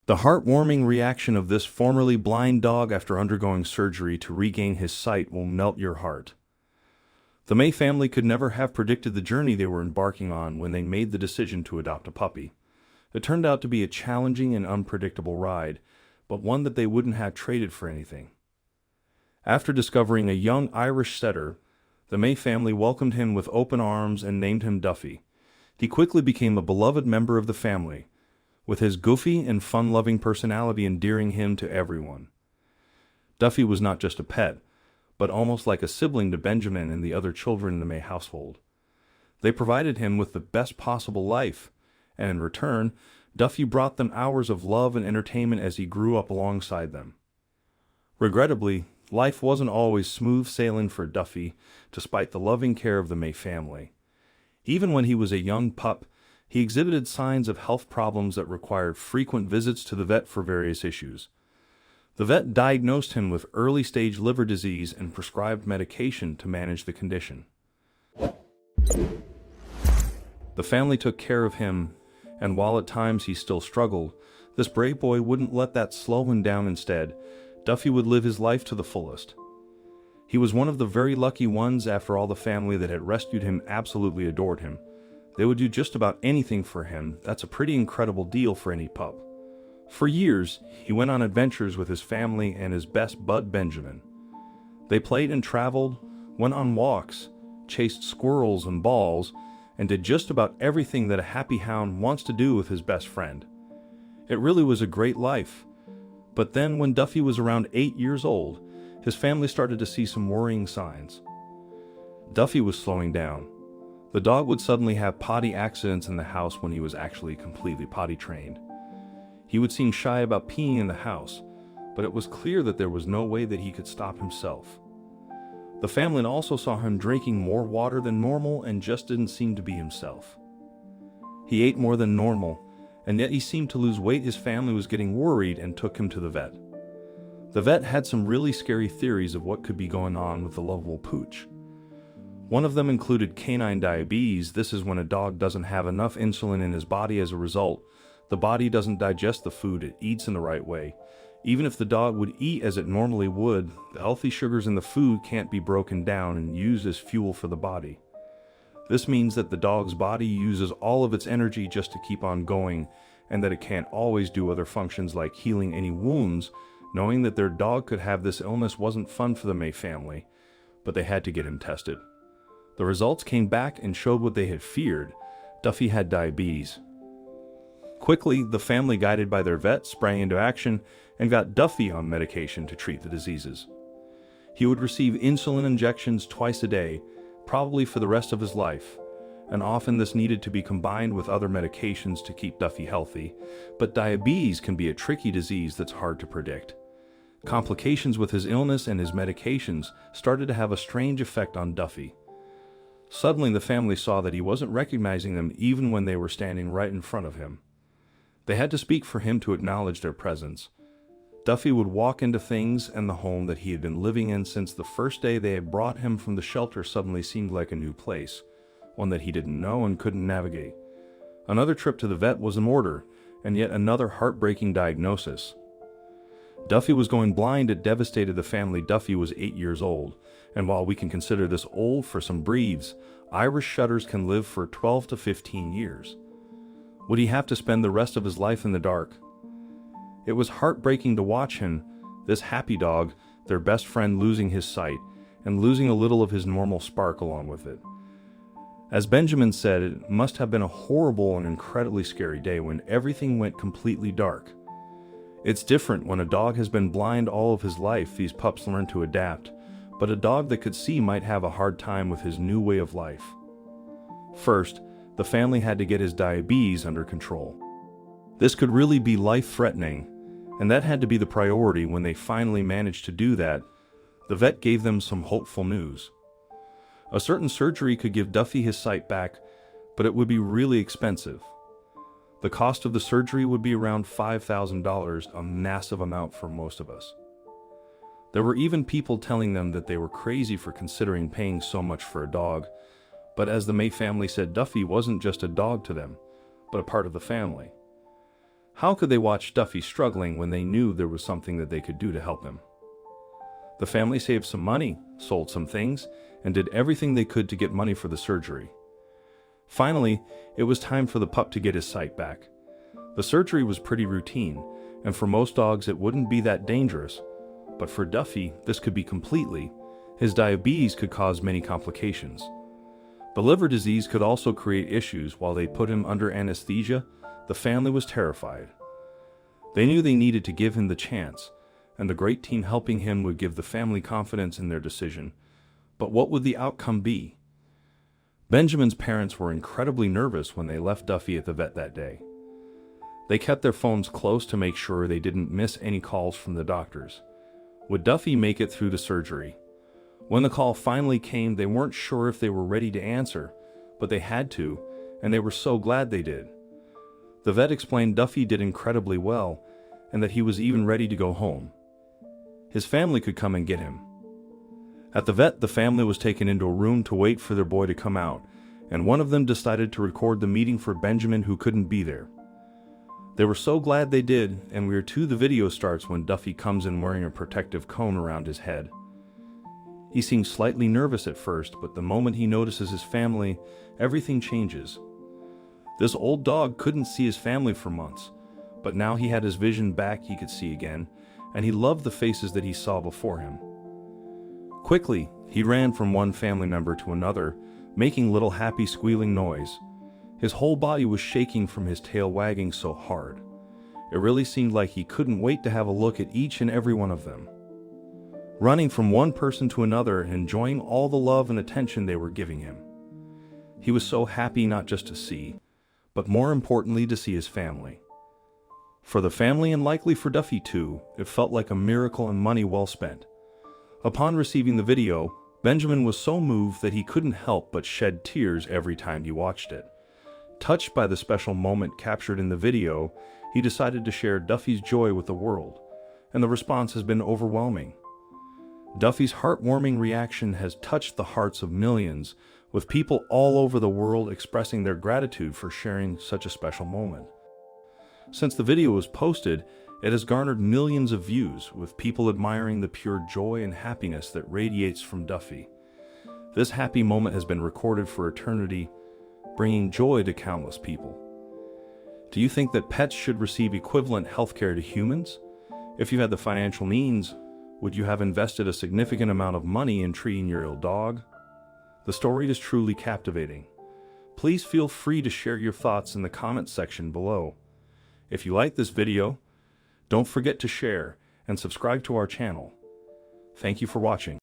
The heartwarming reaction of this formerly blind dog after undergoing surgery to regain his sight will melt your heart. The May family could never have predicted the journey they were embarking on when they made the decision to adopt a puppy. It turned out to be a challenging and unpredictable ride, but one that they wouldn't have traded for anything. After discovering a young Irish setter, the May family welcomed him with open arms and named him Duffy. He quickly became a beloved member of the family, with his goofy and fun-loving personality endearing him to everyone. Duffy was not just a pet, but almost like a sibling to Benjamin and the other children in the May household. They provided him with the best possible life, and in return, Duffy brought them hours of love and entertainment as he grew up alongside them. Regrettably, life wasn't always smooth sailing for Duffy, despite the loving care of the May family. Even when he was a young pup, he exhibited signs of health problems that required frequent visits to the vet for various issues. The vet diagnosed him with early-stage liver disease and prescribed medication to manage the condition. The family took care of him, and while at times he still struggled, this brave boy wouldn't let that slow him down. Instead, Duffy would live his life to the fullest. He was one of the very lucky ones. After all, the family that had rescued him absolutely adored him. They would do just about anything for him. That's a pretty incredible deal for any pup. For years, he went on adventures with his family and his best bud Benjamin. They played and traveled, went on walks, chased squirrels and balls, and did just about everything that a happy hound wants to do with his best friend. It really was a great life. But then when Duffy was around 8 years old, his family started to see some worrying signs. Duffy was slowing down. The dog would suddenly have potty accidents in the house when he was actually completely potty trained. He would seem shy about peeing in the house, but it was clear that there was no way that he could stop himself. The family also saw him drinking more water than normal and just didn't seem to be himself. He ate more than normal, and yet he seemed to lose weight. His family was getting worried and took him to the vet. The vet had some really scary theories of what could be going on with the lovable pooch. One of them included canine diabetes. This is when a dog doesn't have enough insulin in his body. As a result, the body doesn't digest the food it eats in the right way. Even if the dog would eat as it normally would, the healthy sugars in the food can't be broken down and used as fuel for the body. This means that the dog's body uses all of its energy just to keep on going, and that it can't always do other functions like healing any wounds. Knowing that their dog could have this illness wasn't fun for the May family, but they had to get him tested. The results came back and showed what they had feared. Duffy had diabetes. Quickly, the family, guided by their vet, sprang into action and got Duffy on medication to treat the diseases. He would receive insulin injections twice a day, probably for the rest of his life, and often this needed to be combined with other medications to keep Duffy healthy. But diabetes can be a tricky disease that's hard to predict. Complications with his illness and his medications started to have a strange effect on Duffy. Suddenly, the family saw that he wasn't recognizing them even when they were standing right in front of him. They had to speak for him to acknowledge their presence. Duffy would walk into things, and the home that he had been living in since the first day they had brought him from the shelter suddenly seemed like a new place, one that he didn't know and couldn't navigate. Another trip to the vet was in order, and yet another heartbreaking diagnosis. Duffy was going blind. It devastated the family. Duffy was 8 years old, and while we can consider this old for some breeds, Irish setters can live for 12 to 15 years. Would he have to spend the rest of his life in the dark? It was heartbreaking to watch him, this happy dog, their best friend, losing his sight, and losing a little of his normal spark along with it. As Benjamin said, it must have been a horrible and incredibly scary day when everything went completely dark. It's different when a dog has been blind all of his life. These pups learn to adapt, but a dog that could see might have a hard time with his new way of life. First, the family had to get his diabetes under control. This could really be life-threatening, and that had to be the priority. When they finally managed to do that, the vet gave them some hopeful news. A certain surgery could give Duffy his sight back, but it would be really expensive. The cost of the surgery would be around $5,000, a massive amount for most of us. There were even people telling them that they were crazy for considering paying so much for a dog, but as the May family said, Duffy wasn't just a dog to them, but a part of the family. How could they watch Duffy struggling when they knew there was something that they could do to help him? The family saved some money, sold some things, and did everything they could to get money for the surgery. Finally, it was time for the pup to get his sight back. The surgery was pretty routine, and for most dogs it wouldn't be that dangerous, but for Duffy, this could be completely. His diabetes could cause many complications. The liver disease could also create issues. While they put him under anesthesia, the family was terrified. They knew they needed to give him the chance, and the great team helping him would give the family confidence in their decision. But what would the outcome be? Benjamin's parents were incredibly nervous when they left Duffy at the vet that day. They kept their phones close to make sure they didn't miss any calls from the doctors. Would Duffy make it through the surgery? When the call finally came, they weren't sure if they were ready to answer, but they had to, and they were so glad they did. The vet explained Duffy did incredibly well, and that he was even ready to go home. His family could come and get him. At the vet, the family was taken into a room to wait for their boy to come out, and one of them decided to record the meeting for Benjamin, who couldn't be there. They were so glad they did, and the video starts when Duffy comes in wearing a protective cone around his head. He seems slightly nervous at first, but the moment he notices his family, everything changes. This old dog couldn't see his family for months, but now he had his vision back. He could see again, and he loved the faces that he saw before him. Quickly, he ran from one family member to another, making little happy squealing noise. His whole body was shaking from his tail wagging so hard. It really seemed like he couldn't wait to have a look at each and every one of them. Running from one person to another, enjoying all the love and attention they were giving him. He was so happy not just to see, but more importantly to see his family. For the family, and likely for Duffy too, it felt like a miracle and money well spent. Upon receiving the video, Benjamin was so moved that he couldn't help but shed tears every time he watched it. Touched by the special moment captured in the video, he decided to share Duffy's joy with the world, and the response has been overwhelming. Duffy's heartwarming reaction has touched the hearts of millions, with people all over the world expressing their gratitude for sharing such a special moment. Since the video was posted, it has garnered millions of views, with people admiring the pure joy and happiness that radiates from Duffy. This happy moment has been recorded for eternity, bringing joy to countless people. Do you think that pets should receive equivalent healthcare to humans? If you had the financial means, would you have invested a significant amount of money in treating your ill dog? The story is truly captivating. Please feel free to share your thoughts in the comments section below. If you like this video, don't forget to share and subscribe to our channel. Thank you for watching.